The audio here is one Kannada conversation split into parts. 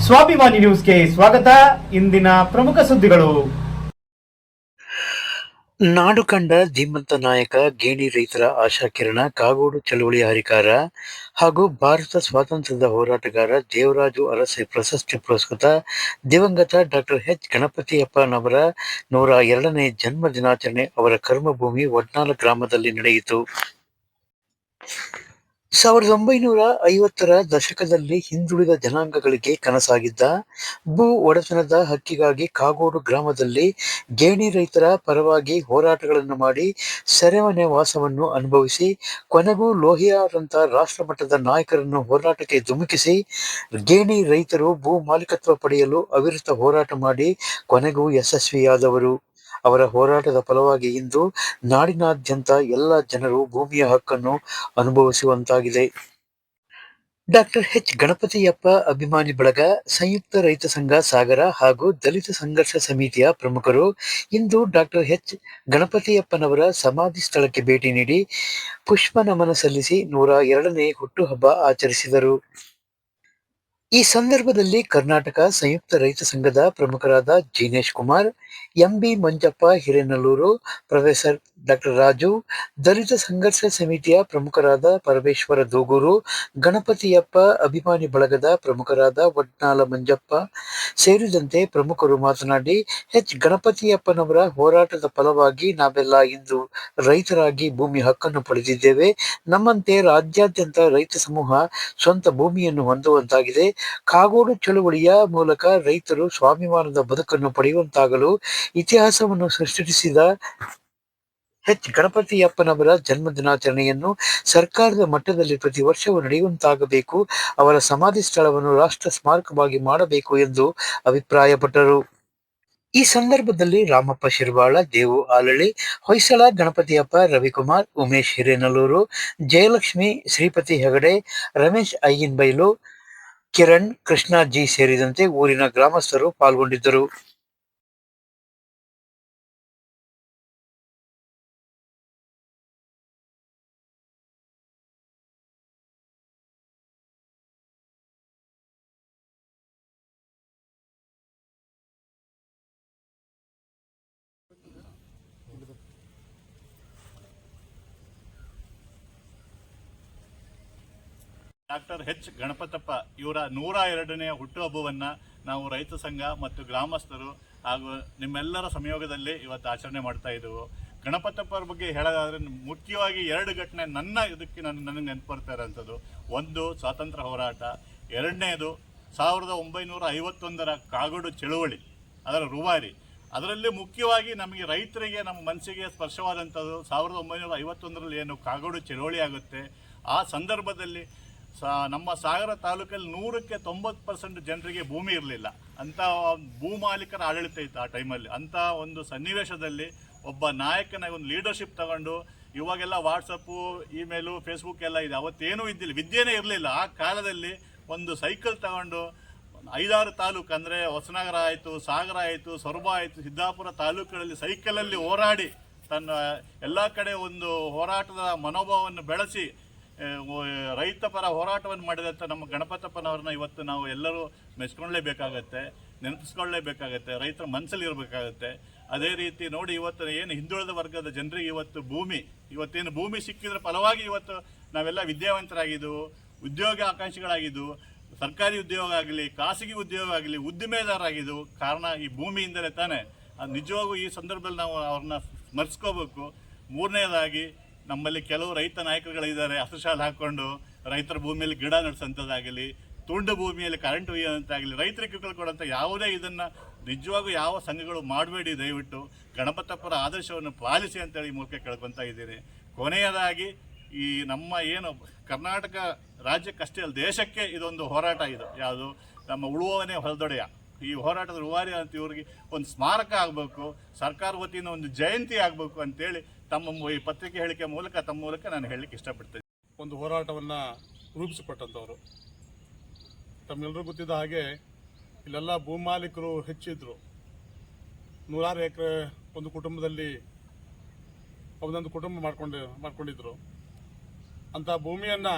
ಸ್ವಾಭಿಮಾನಿ ನ್ಯೂಸ್ಗೆ ಸ್ವಾಗತ. ಇಂದಿನ ಪ್ರಮುಖ ಸುದ್ದಿಗಳು. ನಾಡು ಕಂಡ ಧೀಮಂತ ನಾಯಕ, ಗೇಣಿ ರೈತರ ಆಶಾಕಿರಣ, ಕಾಗೋಡು ಚಳವಳಿ ಹರಿಕಾರ ಹಾಗೂ ಭಾರತ ಸ್ವಾತಂತ್ರ್ಯದ ಹೋರಾಟಗಾರ ದೇವರಾಜು ಅರಸೆ ಪ್ರಶಸ್ತಿ ಪುರಸ್ಕೃತ ದಿವಂಗತ ಡಾಕ್ಟರ್ ಎಚ್ ಗಣಪತಿಯಪ್ಪನವರ 102ನೇ ಜನ್ಮ ದಿನಾಚರಣೆ ಅವರ ಕರ್ಮಭೂಮಿ ವಡ್ನಾಳ ಗ್ರಾಮದಲ್ಲಿ ನಡೆಯಿತು. 1950ರ ದಶಕದಲ್ಲಿ ಹಿಂದುಳಿದ ಜನಾಂಗಗಳಿಗೆ ಕನಸಾಗಿದ್ದ ಭೂ ಒಡೆತನದ ಹಕ್ಕಿಗಾಗಿ ಕಾಗೋಡು ಗ್ರಾಮದಲ್ಲಿ ಗೇಣಿ ರೈತರ ಪರವಾಗಿ ಹೋರಾಟಗಳನ್ನು ಮಾಡಿ ಸೆರೆಮನೆ ವಾಸವನ್ನು ಅನುಭವಿಸಿ ಕೊನೆಗೂ ಲೋಹಿಯಾರಂಥ ರಾಷ್ಟ್ರಮಟ್ಟದ ನಾಯಕರನ್ನು ಹೋರಾಟಕ್ಕೆ ಧುಮುಕಿಸಿ ಗೇಣಿ ರೈತರು ಭೂ ಮಾಲೀಕತ್ವ ಪಡೆಯಲು ಅವಿರತ ಹೋರಾಟ ಮಾಡಿ ಕೊನೆಗೂ ಯಶಸ್ವಿಯಾದವರು. ಅವರ ಹೋರಾಟದ ಫಲವಾಗಿ ಇಂದು ನಾಡಿನಾದ್ಯಂತ ಎಲ್ಲ ಜನರು ಭೂಮಿಯ ಹಕ್ಕನ್ನು ಅನುಭವಿಸುವಂತಾಗಿದೆ. ಡಾಕ್ಟರ್ ಎಚ್ ಗಣಪತಿಯಪ್ಪ ಅಭಿಮಾನಿ ಬಳಗ, ಸಂಯುಕ್ತ ರೈತ ಸಂಘ ಸಾಗರ ಹಾಗೂ ದಲಿತ ಸಂಘರ್ಷ ಸಮಿತಿಯ ಪ್ರಮುಖರು ಇಂದು ಡಾಕ್ಟರ್ ಎಚ್ ಗಣಪತಿಯಪ್ಪನವರ ಸಮಾಧಿ ಸ್ಥಳಕ್ಕೆ ಭೇಟಿ ನೀಡಿ ಪುಷ್ಪ ನಮನ ಸಲ್ಲಿಸಿ 102ನೇ ಹುಟ್ಟುಹಬ್ಬ ಆಚರಿಸಿದರು. ಈ ಸಂದರ್ಭದಲ್ಲಿ ಕರ್ನಾಟಕ ಸಂಯುಕ್ತ ರೈತ ಸಂಘದ ಪ್ರಮುಖರಾದ Jinesh Kumar, MB Manjappa Hirenallur, professor doctor Raju, ದಲಿತ ಸಂಘರ್ಷ ಸಮಿತಿಯ ಪ್ರಮುಖರಾದ ಪರಮೇಶ್ವರ ದೂಗೂರು, ಗಣಪತಿಯಪ್ಪ ಅಭಿಮಾನಿ ಬಳಗದ ಪ್ರಮುಖರಾದ ವಡ್ನಾಳ ಮಂಜಪ್ಪ ಸೇರಿದಂತೆ ಪ್ರಮುಖರು ಮಾತನಾಡಿ, ಎಚ್ ಗಣಪತಿಯಪ್ಪನವರ ಹೋರಾಟದ ಫಲವಾಗಿ ನಾವೆಲ್ಲ ಇಂದು ರೈತರಾಗಿ ಭೂಮಿ ಹಕ್ಕನ್ನು ಪಡೆದಿದ್ದೇವೆ. ನಮ್ಮಂತೆ ರಾಜ್ಯಾದ್ಯಂತ ರೈತ ಸಮೂಹ ಸ್ವಂತ ಭೂಮಿಯನ್ನು ಹೊಂದುವಂತಾಗಿದೆ. ಕಾಗೋಡು ಚಳುವಳಿಯ ಮೂಲಕ ರೈತರು ಸ್ವಾಭಿಮಾನದ ಬದುಕನ್ನು ಪಡೆಯುವಂತಾಗಲು ಇತಿಹಾಸವನ್ನು ಸೃಷ್ಟಿಸಿದ ಎಚ್ ಗಣಪತಿಯಪ್ಪನವರ ಜನ್ಮ ದಿನಾಚರಣೆಯನ್ನು ಸರ್ಕಾರದ ಮಟ್ಟದಲ್ಲಿ ಪ್ರತಿ ವರ್ಷವೂ ನಡೆಯುವಂತಾಗಬೇಕು. ಅವರ ಸಮಾಧಿ ಸ್ಥಳವನ್ನು ರಾಷ್ಟ್ರ ಸ್ಮಾರಕವಾಗಿ ಮಾಡಬೇಕು ಎಂದು ಅಭಿಪ್ರಾಯಪಟ್ಟರು. ಈ ಸಂದರ್ಭದಲ್ಲಿ ರಾಮಪ್ಪ ಶಿರ್ವಾಳ, ದೇವು ಆಲಳ್ಳಿ, ಹೊಯ್ಸಳ ಗಣಪತಿಯಪ್ಪ, ರವಿಕುಮಾರ್, ಉಮೇಶ್ ಹಿರೇನಲ್ಲೂರು, ಜಯಲಕ್ಷ್ಮಿ, ಶ್ರೀಪತಿ ಹೆಗಡೆ, ರಮೇಶ್ ಐಗಿನಬೈಲು, ಕಿರಣ್, ಕೃಷ್ಣ ಜಿ ಸೇರಿದಂತೆ ಊರಿನ ಗ್ರಾಮಸ್ಥರು ಪಾಲ್ಗೊಂಡಿದ್ದರು. ಡಾಕ್ಟರ್ ಎಚ್ ಗಣಪತಪ್ಪ ಇವರ 102ನೇ ಹುಟ್ಟುಹಬ್ಬವನ್ನು ನಾವು ರೈತ ಸಂಘ ಮತ್ತು ಗ್ರಾಮಸ್ಥರು ಹಾಗೂ ನಿಮ್ಮೆಲ್ಲರ ಸಂಯೋಗದಲ್ಲಿ ಇವತ್ತು ಆಚರಣೆ ಮಾಡ್ತಾ ಇದ್ದೆವು. ಗಣಪತಪ್ಪರ ಬಗ್ಗೆ ಹೇಳೋದಾದ್ರೆ ಮುಖ್ಯವಾಗಿ 2 ಘಟನೆ ನನಗೆ ನೆನಪು ಬರ್ತಾ ಇರೋಂಥದ್ದು. ಒಂದು, ಸ್ವಾತಂತ್ರ್ಯ ಹೋರಾಟ. ಎರಡನೇದು 1951ರ ಕಾಗೋಡು ಚಳುವಳಿ, ಅದರ ರೂವಾರಿ. ಅದರಲ್ಲಿ ಮುಖ್ಯವಾಗಿ ನಮಗೆ ರೈತರಿಗೆ, ನಮ್ಮ ಮನಸ್ಸಿಗೆ ಸ್ಪರ್ಶವಾದಂಥದ್ದು 1951ರಲ್ಲಿ ಏನು ಕಾಗೋಡು ಚಳುವಳಿ ಆಗುತ್ತೆ. ಆ ಸಂದರ್ಭದಲ್ಲಿ ನಮ್ಮ ಸಾಗರ ತಾಲೂಕಲ್ಲಿ 100ಕ್ಕೆ 90% ಜನರಿಗೆ ಭೂಮಿ ಇರಲಿಲ್ಲ. ಅಂಥ ಭೂಮಾಲೀಕರ ಆಡಳಿತ ಇತ್ತು ಆ ಟೈಮಲ್ಲಿ. ಅಂಥ ಒಂದು ಸನ್ನಿವೇಶದಲ್ಲಿ ಒಬ್ಬ ನಾಯಕನ ಒಂದು ಲೀಡರ್ಶಿಪ್ ತಗೊಂಡು, ಇವಾಗೆಲ್ಲ ವಾಟ್ಸಪ್ಪು, ಇಮೇಲು, ಫೇಸ್ಬುಕ್ ಎಲ್ಲ ಇದೆ, ಅವತ್ತೇನೂ ಇದ್ದಿಲ್ಲ, ವಿದ್ಯೆನೇ ಇರಲಿಲ್ಲ. ಆ ಕಾಲದಲ್ಲಿ ಒಂದು ಸೈಕಲ್ ತಗೊಂಡು 5-6 ತಾಲೂಕು ಅಂದರೆ ಹೊಸನಗರ ಆಯಿತು, ಸಾಗರ ಆಯಿತು, ಸೊರಬ ಆಯಿತು, ಸಿದ್ದಾಪುರ ತಾಲೂಕುಗಳಲ್ಲಿ ಸೈಕಲಲ್ಲಿ ಹೋರಾಡಿ ತನ್ನ ಎಲ್ಲ ಕಡೆ ಒಂದು ಹೋರಾಟದ ಮನೋಭಾವವನ್ನು ಬೆಳೆಸಿ ರೈತ ಪರ ಹೋರಾಟವನ್ನು ಮಾಡಿದಂಥ ನಮ್ಮ ಗಣಪತಪ್ಪನವ್ರನ್ನ ಇವತ್ತು ನಾವು ಎಲ್ಲರೂ ಮೆಚ್ಕೊಳ್ಳೇಬೇಕಾಗತ್ತೆ, ನೆನಪಿಸ್ಕೊಳ್ಳೇಬೇಕಾಗತ್ತೆ, ರೈತರ ಮನಸ್ಸಲ್ಲಿ ಇರಬೇಕಾಗತ್ತೆ. ಅದೇ ರೀತಿ ನೋಡಿ, ಇವತ್ತು ಏನು ಹಿಂದುಳಿದ ವರ್ಗದ ಜನರಿಗೆ ಇವತ್ತೇನು ಭೂಮಿ ಸಿಕ್ಕಿದ್ರ ಫಲವಾಗಿ ಇವತ್ತು ನಾವೆಲ್ಲ ವಿದ್ಯಾವಂತರಾಗಿದ್ದೆವು, ಉದ್ಯೋಗ ಆಕಾಂಕ್ಷಿಗಳಾಗಿದ್ದೆವು. ಸರ್ಕಾರಿ ಉದ್ಯೋಗ ಆಗಲಿ, ಖಾಸಗಿ ಉದ್ಯೋಗ ಆಗಲಿ, ಉದ್ದಿಮೆದಾರರಾಗಿದ್ದೆವು. ಕಾರಣ ಈ ಭೂಮಿಯಿಂದಲೇ ತಾನೇ. ಅದು ನಿಜವಾಗೂ ಈ ಸಂದರ್ಭದಲ್ಲಿ ನಾವು ಅವ್ರನ್ನ ಸ್ಮರಿಸ್ಕೋಬೇಕು. ಮೂರನೇದಾಗಿ, ನಮ್ಮಲ್ಲಿ ಕೆಲವು ರೈತ ನಾಯಕರುಗಳಿದ್ದಾರೆ, ಹಸುಶಾಲೆ ಹಾಕ್ಕೊಂಡು ರೈತರ ಭೂಮಿಯಲ್ಲಿ ಗಿಡ ನಡೆಸೋಂಥದ್ದಾಗಲಿ, ತುಂಡು ಭೂಮಿಯಲ್ಲಿ ಕರೆಂಟ್ ಒಯ್ಯೋಂತಾಗಲಿ, ರೈತರಿಗೆ ಕಿರುಕುಳ ಕೊಡೋಂಥ ಯಾವುದೇ ಇದನ್ನು ನಿಜವಾಗೂ ಯಾವ ಸಂಘಗಳು ಮಾಡಬೇಡಿ. ದಯವಿಟ್ಟು ಗಣಪತಪ್ಪರ ಆದರ್ಶವನ್ನು ಪಾಲಿಸಿ ಅಂತೇಳಿ ಈ ಮೂಲಕ ಕೇಳ್ಕೊತಾ ಇದ್ದೀನಿ. ಕೊನೆಯದಾಗಿ, ಈ ನಮ್ಮ ಏನು ಕರ್ನಾಟಕ ರಾಜ್ಯಕ್ಕಷ್ಟೇ ಅಲ್ಲ, ದೇಶಕ್ಕೆ ಇದೊಂದು ಹೋರಾಟ. ಇದು ಯಾವುದು, ನಮ್ಮ ಉಳುವವನೇ ಹೊಲದೊಡೆಯ, ಈ ಹೋರಾಟದ ರೂವಾರಿ ಅಂತ ಇವ್ರಿಗೆ ಒಂದು ಸ್ಮಾರಕ ಆಗಬೇಕು, ಸರ್ಕಾರ ವತಿಯಿಂದ ಒಂದು ಜಯಂತಿ ಆಗಬೇಕು ಅಂತೇಳಿ ತಮ್ಮ ಈ ಪತ್ರಿಕೆ ಹೇಳಿಕೆ ಮೂಲಕ ನಾನು ಹೇಳಲಿಕ್ಕೆ ಇಷ್ಟಪಡ್ತೇನೆ. ಒಂದು ಹೋರಾಟವನ್ನು ರೂಪಿಸಿಕೊಟ್ಟಂಥವ್ರು. ತಮ್ಮೆಲ್ಲರೂ ಗೊತ್ತಿದ್ದ ಹಾಗೆ ಇಲ್ಲೆಲ್ಲ ಭೂಮಾಲೀಕರು ಹೆಚ್ಚಿದ್ರು. 100 ಎಕರೆ ಒಂದು ಕುಟುಂಬದಲ್ಲಿ ಒಂದೊಂದು ಕುಟುಂಬ ಮಾಡ್ಕೊಂಡಿದ್ರು. ಅಂಥ ಭೂಮಿಯನ್ನು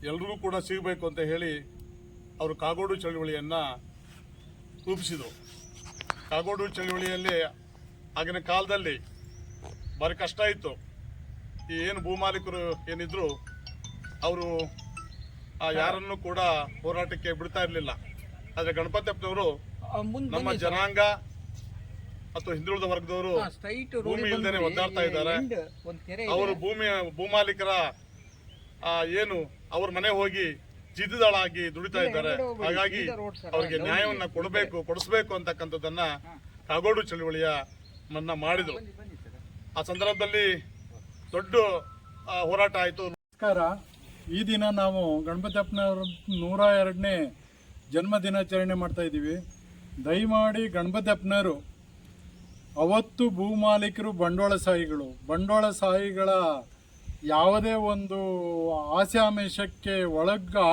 ಎಲ್ರಿಗೂ ಕೂಡ ಸಿಗಬೇಕು ಅಂತ ಹೇಳಿ ಅವರು ಕಾಗೋಡು ಚಳುವಳಿಯನ್ನು ರೂಪಿಸಿದರು. ಕಾಗೋಡು ಚಳುವಳಿಯಲ್ಲಿ ಆಗಿನ ಕಾಲದಲ್ಲಿ ಭಾರಿ ಕಷ್ಟ ಇತ್ತು. ಈ ಏನು ಭೂಮಾಲೀಕರು ಏನಿದ್ರು ಅವರು ಯಾರನ್ನು ಕೂಡ ಹೋರಾಟಕ್ಕೆ ಬಿಡ್ತಾ ಇರಲಿಲ್ಲ. ಆದರೆ ಗಣಪತಿಯಪ್ಪನವರು ನಮ್ಮ ಜನಾಂಗ ಮತ್ತು ಹಿಂದುಳಿದ ವರ್ಗದವರು ಭೂಮಿ ಇಲ್ಲದೇನೆ ಒದ್ದಾಡ್ತಾ ಇದ್ದಾರೆ. ಅವರು ಭೂಮಾಲೀಕರ ಏನು ಅವ್ರ ಮನೆ ಹೋಗಿ ಜಿದ್ದುದಾಳಾಗಿ ದುಡಿತಾ ಇದ್ದಾರೆ. ಹಾಗಾಗಿ ಅವರಿಗೆ ನ್ಯಾಯವನ್ನ ಕೊಡಿಸ್ಬೇಕು ಅಂತಕ್ಕಂಥದ್ದನ್ನ ಕಾಗೋಡು ಚಳುವಳಿಯ ಮನ್ನ ಮಾಡಿದರು. ಆ ಸಂದರ್ಭದಲ್ಲಿ ದೊಡ್ಡ ಹೋರಾಟ ಆಯಿತು. ನಮಸ್ಕಾರ. ಈ ದಿನ ನಾವು ಗಣಪತಿಯಪ್ಪನವ್ರ 102ನೇ ಜನ್ಮ ದಿನಾಚರಣೆ ಮಾಡ್ತಾ ಇದ್ದೀವಿ. ದಯಮಾಡಿ ಗಣಪತಿಯಪ್ಪನವರು ಅವತ್ತು ಭೂಮಾಲೀಕರು ಬಂಡವಾಳಶಾಹಿಗಳ ಯಾವುದೇ ಒಂದು ಆಸೆ ಆಮಿಷಕ್ಕೆ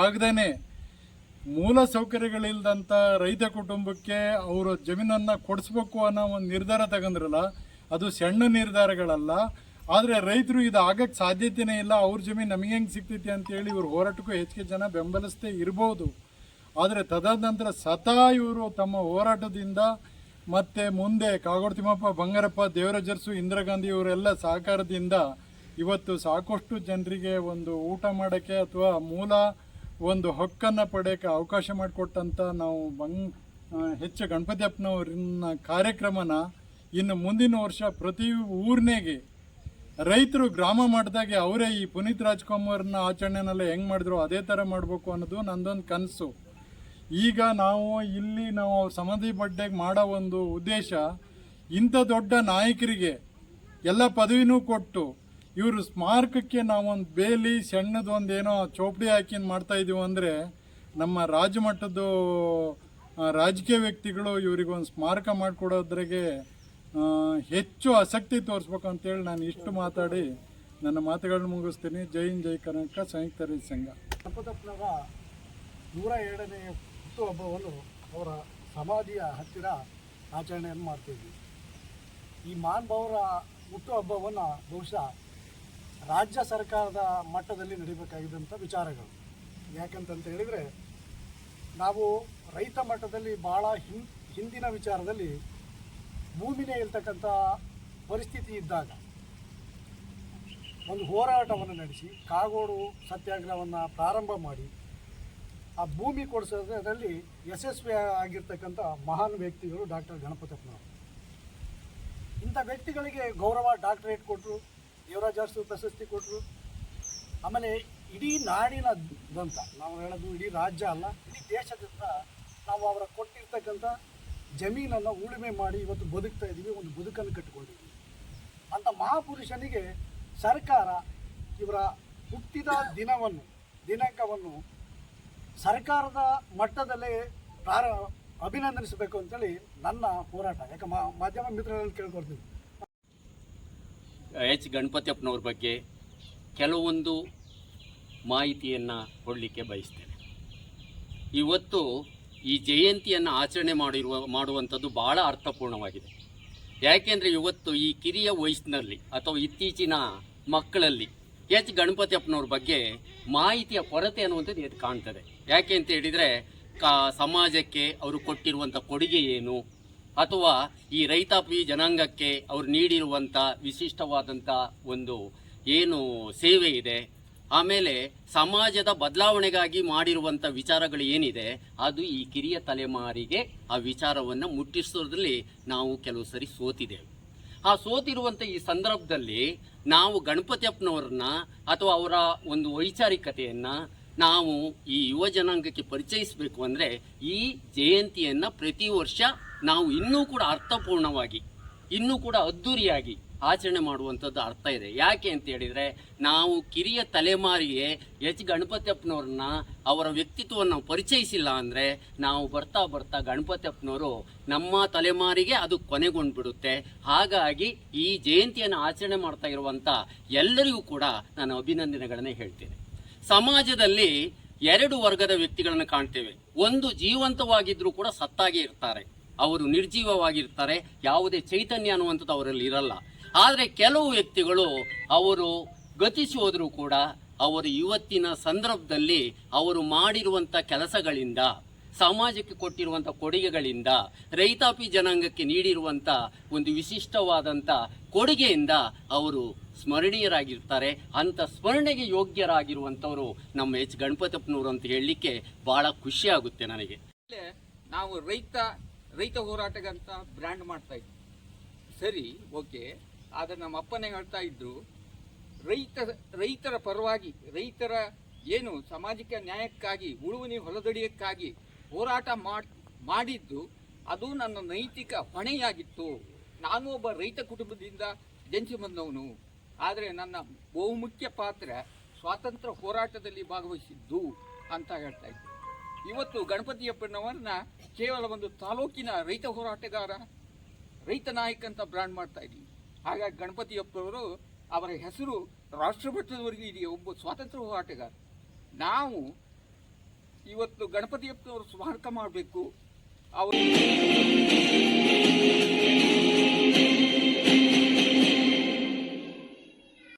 ಆಗದೇನೆ ಮೂಲ ಸೌಕರ್ಯಗಳಿಲ್ದಂಥ ರೈತ ಕುಟುಂಬಕ್ಕೆ ಅವರು ಜಮೀನನ್ನು ಕೊಡಿಸ್ಬೇಕು ಅನ್ನೋ ಒಂದು ನಿರ್ಧಾರ ತಗೊಂಡ್ರಲ್ಲ, ಅದು ಸಣ್ಣ ನಿರ್ಧಾರಗಳಲ್ಲ. ಆದರೆ ರೈತರು ಇದು ಆಗಕ್ಕೆ ಸಾಧ್ಯತೆಯೇ ಇಲ್ಲ. ಅವ್ರ ಜಮೀನು ನಮಗೆ ಹೆಂಗೆ ಸಿಗ್ತೈತಿ ಅಂತೇಳಿ ಇವ್ರ ಹೋರಾಟಕ್ಕೂ ಹೆಚ್ಚಿಗೆ ಜನ ಬೆಂಬಲಿಸ್ತೇ ಇರ್ಬೋದು. ಆದರೆ ತದನಂತರ ಇವರು ತಮ್ಮ ಹೋರಾಟದಿಂದ ಮತ್ತು ಮುಂದೆ ಕಾಗೋಡು ತಿಮ್ಮಪ್ಪ, ಬಂಗಾರಪ್ಪ, ದೇವರಾಜ ಅರಸು, ಇಂದಿರಾ ಗಾಂಧಿ ಇವರೆಲ್ಲ ಸಹಕಾರದಿಂದ ಇವತ್ತು ಸಾಕಷ್ಟು ಜನರಿಗೆ ಒಂದು ಊಟ ಮಾಡೋಕ್ಕೆ ಅಥವಾ ಮೂಲ ಒಂದು ಹಕ್ಕನ್ನು ಪಡೆಯೋಕ್ಕೆ ಅವಕಾಶ ಮಾಡಿಕೊಟ್ಟಂಥ ನಾವು ಹೆಚ್ಚು ಗಣಪತಿಯಪ್ಪನವ್ರನ್ನ ಕಾರ್ಯಕ್ರಮನ ಇನ್ನು ಮುಂದಿನ ವರ್ಷ ಪ್ರತಿ ಊರಿನಾಗೆ ರೈತರು ಗ್ರಾಮ ಮಟ್ಟದಾಗೆ ಅವರೇ ಈ ಪುನೀತ್ ರಾಜ್ಕುಮಾರ್ನ ಆಚರಣೆನೆಲ್ಲ ಹೆಂಗೆ ಮಾಡಿದ್ರು ಅದೇ ಥರ ಮಾಡಬೇಕು ಅನ್ನೋದು ನಂದೊಂದು ಕನಸು. ಈಗ ನಾವು ಅವ್ರ ಸಮಾಧಿ ಬಡ್ಡೆಗೆ ಮಾಡೋ ಒಂದು ಉದ್ದೇಶ, ಇಂಥ ದೊಡ್ಡ ನಾಯಕರಿಗೆ ಎಲ್ಲ ಪದವಿನೂ ಕೊಟ್ಟು ಇವರು ಸ್ಮಾರಕಕ್ಕೆ ನಾವೊಂದು ಬೇಲಿ ಸಣ್ಣದೊಂದು ಏನೋ ಚೌಪಡಿ ಹಾಕಿ ಮಾಡ್ತಾಯಿದ್ದೀವಿ ಅಂದರೆ ನಮ್ಮ ರಾಜ್ಯ ಮಟ್ಟದ ರಾಜಕೀಯ ವ್ಯಕ್ತಿಗಳು ಇವರಿಗೊಂದು ಸ್ಮಾರಕ ಮಾಡಿಕೊಡೋದ್ರಾಗೆ ಹೆಚ್ಚು ಆಸಕ್ತಿ ತೋರಿಸ್ಬೇಕು ಅಂತೇಳಿ ನಾನು ಇಷ್ಟು ಮಾತಾಡಿ ನನ್ನ ಮಾತುಗಳನ್ನ ಮುಗಿಸ್ತೀನಿ. ಜೈ ಹಿಂದ್, ಜೈ ಕರ್ನಾಟಕ, ಸಂಯುಕ್ತ ರೈತ ಸಂಘ. ಗಣಪತಪ್ಪನವರ 102ನೇ ಹುಟ್ಟುಹಬ್ಬವನ್ನು ಅವರ ಸಮಾಧಿಯ ಹತ್ತಿರ ಆಚರಣೆಯನ್ನು ಮಾಡ್ತಿದ್ವಿ. ಈ ಮಹಾನುಭಾವರ ಹುಟ್ಟುಹಬ್ಬವನ್ನು ಬಹುಶಃ ರಾಜ್ಯ ಸರ್ಕಾರದ ಮಟ್ಟದಲ್ಲಿ ನಡೀಬೇಕಾಗಿದ್ದಂಥ ವಿಚಾರಗಳು. ಯಾಕಂತಂತ ಹೇಳಿದರೆ, ನಾವು ರೈತ ಮಟ್ಟದಲ್ಲಿ ಭಾಳ ಹಿಂದಿನ ವಿಚಾರದಲ್ಲಿ ಭೂಮಿನೇ ಇರ್ತಕ್ಕಂಥ ಪರಿಸ್ಥಿತಿ ಇದ್ದಾಗ ಒಂದು ಹೋರಾಟವನ್ನು ನಡೆಸಿ ಕಾಗೋಡು ಸತ್ಯಾಗ್ರಹವನ್ನು ಪ್ರಾರಂಭ ಮಾಡಿ ಆ ಭೂಮಿ ಕೊಡಿಸೋದ್ರಲ್ಲಿ ಯಶಸ್ವಿ ಆಗಿರ್ತಕ್ಕಂಥ ಮಹಾನ್ ವ್ಯಕ್ತಿಗಳು ಡಾಕ್ಟರ್ ಗಣಪತಪ್ಪನವರು. ಇಂಥ ವ್ಯಕ್ತಿಗಳಿಗೆ ಗೌರವ ಡಾಕ್ಟರೇಟ್ ಕೊಟ್ಟರು, ದೇವರಾಜ ಅರಸು ಪ್ರಶಸ್ತಿ ಕೊಟ್ಟರು. ಆಮೇಲೆ ಇಡೀ ನಾಡಿನದಂತ ನಾವು ಹೇಳೋದು ಇಡೀ ರಾಜ್ಯ ಅಲ್ಲ, ಇಡೀ ದೇಶದಿಂದ ನಾವು ಅವರ ಕೊಟ್ಟಿರ್ತಕ್ಕಂಥ ಜಮೀನನ್ನು ಉಳುಮೆ ಮಾಡಿ ಇವತ್ತು ಬದುಕ್ತಾ ಇದ್ದೀವಿ, ಒಂದು ಬದುಕನ್ನು ಕಟ್ಟಿಕೊಂಡಿದ್ದೀವಿ. ಅಂಥ ಮಹಾಪುರುಷನಿಗೆ ಸರ್ಕಾರ ಇವರ ಹುಟ್ಟಿದ ದಿನಾಂಕವನ್ನು ಸರ್ಕಾರದ ಮಟ್ಟದಲ್ಲೇ ಅಭಿನಂದಿಸಬೇಕು ಅಂತೇಳಿ ನನ್ನ ಹೋರಾಟ. ಯಾಕೆ ಮಾಧ್ಯಮ ಮಿತ್ರರಲ್ಲಿ ಕೇಳ್ಕೊಳ್ತೀವಿ. ಎಚ್ ಗಣಪತಿಯಪ್ಪನವ್ರ ಬಗ್ಗೆ ಕೆಲವೊಂದು ಮಾಹಿತಿಯನ್ನು ಕೊಡಲಿಕ್ಕೆ ಬಯಸ್ತೇನೆ. ಇವತ್ತು ಈ ಜಯಂತಿಯನ್ನು ಆಚರಣೆ ಮಾಡುವಂಥದ್ದು ಭಾಳ ಅರ್ಥಪೂರ್ಣವಾಗಿದೆ. ಯಾಕೆಂದರೆ ಇವತ್ತು ಈ ಕಿರಿಯ ವಯಸ್ಸಿನಲ್ಲಿ ಅಥವಾ ಇತ್ತೀಚಿನ ಮಕ್ಕಳಲ್ಲಿ ಎಚ್ ಗಣಪತಿಯಪ್ಪನವ್ರ ಬಗ್ಗೆ ಮಾಹಿತಿಯ ಕೊರತೆ ಅನ್ನುವಂಥದ್ದು ಎದ್ದು ಕಾಣ್ತದೆ. ಯಾಕೆ ಅಂತ ಹೇಳಿದರೆ ಸಮಾಜಕ್ಕೆ ಅವರು ಕೊಟ್ಟಿರುವಂಥ ಕೊಡುಗೆ ಏನು, ಅಥವಾ ಈ ರೈತಾಪಿ ಜನಾಂಗಕ್ಕೆ ಅವರು ನೀಡಿರುವಂಥ ವಿಶಿಷ್ಟವಾದಂಥ ಒಂದು ಏನು ಸೇವೆ ಇದೆ, ಆಮೇಲೆ ಸಮಾಜದ ಬದಲಾವಣೆಗಾಗಿ ಮಾಡಿರುವಂಥ ವಿಚಾರಗಳು ಏನಿದೆ ಅದು ಈ ಕಿರಿಯ ತಲೆಮಾರಿಗೆ ಆ ವಿಚಾರವನ್ನು ಮುಟ್ಟಿಸೋದ್ರಲ್ಲಿ ನಾವು ಕೆಲವು ಸರಿ ಸೋತಿದ್ದೇವೆ. ಆ ಸೋತಿರುವಂಥ ಈ ಸಂದರ್ಭದಲ್ಲಿ ನಾವು ಗಣಪತಿಯಪ್ಪನವ್ರನ್ನ ಅಥವಾ ಅವರ ಒಂದು ವೈಚಾರಿಕತೆಯನ್ನು ನಾವು ಈ ಯುವ ಜನಾಂಗಕ್ಕೆ ಪರಿಚಯಿಸಬೇಕು ಅಂದರೆ ಈ ಜಯಂತಿಯನ್ನು ಪ್ರತಿ ವರ್ಷ ನಾವು ಇನ್ನೂ ಕೂಡ ಅರ್ಥಪೂರ್ಣವಾಗಿ, ಇನ್ನೂ ಕೂಡ ಅದ್ಧೂರಿಯಾಗಿ ಆಚರಣೆ ಮಾಡುವಂಥದ್ದು ಅರ್ಥ ಇದೆ. ಯಾಕೆ ಅಂತ ಹೇಳಿದರೆ, ನಾವು ಕಿರಿಯ ತಲೆಮಾರಿಗೆ ಎಚ್ ಗಣಪತಿಯಪ್ಪನವ್ರನ್ನ ಅವರ ವ್ಯಕ್ತಿತ್ವವನ್ನು ಪರಿಚಯಿಸಿಲ್ಲ ಅಂದರೆ ನಾವು ಬರ್ತಾ ಬರ್ತಾ ಗಣಪತಿಯಪ್ಪನವರು ನಮ್ಮ ತಲೆಮಾರಿಗೆ ಅದು ಕೊನೆಗೊಂಡ್ಬಿಡುತ್ತೆ. ಹಾಗಾಗಿ ಈ ಜಯಂತಿಯನ್ನು ಆಚರಣೆ ಮಾಡ್ತಾ ಇರುವಂಥ ಎಲ್ಲರಿಗೂ ಕೂಡ ನಾನು ಅಭಿನಂದನೆಗಳನ್ನೇ ಹೇಳ್ತೇನೆ. ಸಮಾಜದಲ್ಲಿ ಎರಡು ವರ್ಗದ ವ್ಯಕ್ತಿಗಳನ್ನು ಕಾಣ್ತೇವೆ. ಒಂದು ಜೀವಂತವಾಗಿದ್ದರೂ ಕೂಡ ಸತ್ತಾಗಿ ಇರ್ತಾರೆ, ಅವರು ನಿರ್ಜೀವವಾಗಿರ್ತಾರೆ, ಯಾವುದೇ ಚೈತನ್ಯ ಅನ್ನುವಂಥದ್ದು ಅವರಲ್ಲಿ ಇರಲ್ಲ. ಆದರೆ ಕೆಲವು ವ್ಯಕ್ತಿಗಳು ಅವರು ಗತಿಸಿ ಹೋದರೂ ಕೂಡ ಅವರು ಇವತ್ತಿನ ಸಂದರ್ಭದಲ್ಲಿ ಅವರು ಮಾಡಿರುವಂಥ ಕೆಲಸಗಳಿಂದ, ಸಮಾಜಕ್ಕೆ ಕೊಟ್ಟಿರುವಂಥ ಕೊಡುಗೆಗಳಿಂದ, ರೈತಾಪಿ ಜನಾಂಗಕ್ಕೆ ನೀಡಿರುವಂಥ ಒಂದು ವಿಶಿಷ್ಟವಾದಂಥ ಕೊಡುಗೆಯಿಂದ ಅವರು ಸ್ಮರಣೀಯರಾಗಿರ್ತಾರೆ. ಅಂಥ ಸ್ಮರಣೆಗೆ ಯೋಗ್ಯರಾಗಿರುವಂಥವರು ನಮ್ಮ ಎಚ್ ಗಣಪತಪ್ಪನವರು ಅಂತ ಹೇಳಲಿಕ್ಕೆ ಭಾಳ ಖುಷಿಯಾಗುತ್ತೆ ನನಗೆ. ನಾವು ರೈತ ಹೋರಾಟಗಂತ ಬ್ರ್ಯಾಂಡ್ ಮಾಡ್ತಾ ಇದ್ವಿ, ಸರಿ, ಓಕೆ. ಆದರೆ ನಮ್ಮ ಅಪ್ಪನೇ ಹೇಳ್ತಾ ಇದ್ರು, ರೈತರ ಪರವಾಗಿ, ರೈತರ ಏನು ಸಾಮಾಜಿಕ ನ್ಯಾಯಕ್ಕಾಗಿ, ಉಳುವನಿ ಹೊಲದಡಿಯಕ್ಕಾಗಿ ಹೋರಾಟ ಮಾಡಿದ್ದು ಅದು ನನ್ನ ನೈತಿಕ ಹೊಣೆಯಾಗಿತ್ತು. ನಾನು ಒಬ್ಬ ರೈತ ಕುಟುಂಬದಿಂದ ಜನಿಸಿ ಬಂದವನು, ಆದರೆ ನನ್ನ ಬಹುಮುಖ್ಯ ಪಾತ್ರ ಸ್ವಾತಂತ್ರ್ಯ ಹೋರಾಟದಲ್ಲಿ ಭಾಗವಹಿಸಿದ್ದು ಅಂತ ಹೇಳ್ತಾ ಇದ್ದೆ. ಇವತ್ತು ಗಣಪತಿಯಪ್ಪನವರನ್ನ ಕೇವಲ ಒಂದು ತಾಲೂಕಿನ ರೈತ ಹೋರಾಟಗಾರ, ರೈತ ನಾಯಕ ಅಂತ ಬ್ರ್ಯಾಂಡ್ ಮಾಡ್ತಾ ಇದ್ದೀವಿ. ಹಾಗಾಗಿ ಗಣಪತಿಯಪ್ಪನವರು ಅವರ ಹೆಸರು ರಾಷ್ಟ್ರಮಟ್ಟದವರೆಗೂ ಇದೆಯಾ, ಒಬ್ಬ ಸ್ವಾತಂತ್ರ್ಯ ಹೋರಾಟಗಾರ. ನಾವು ಇವತ್ತು ಗಣಪತಿಯಪ್ಪನವರು ಸ್ಮಾರಕ ಮಾಡಬೇಕು. ಅವರು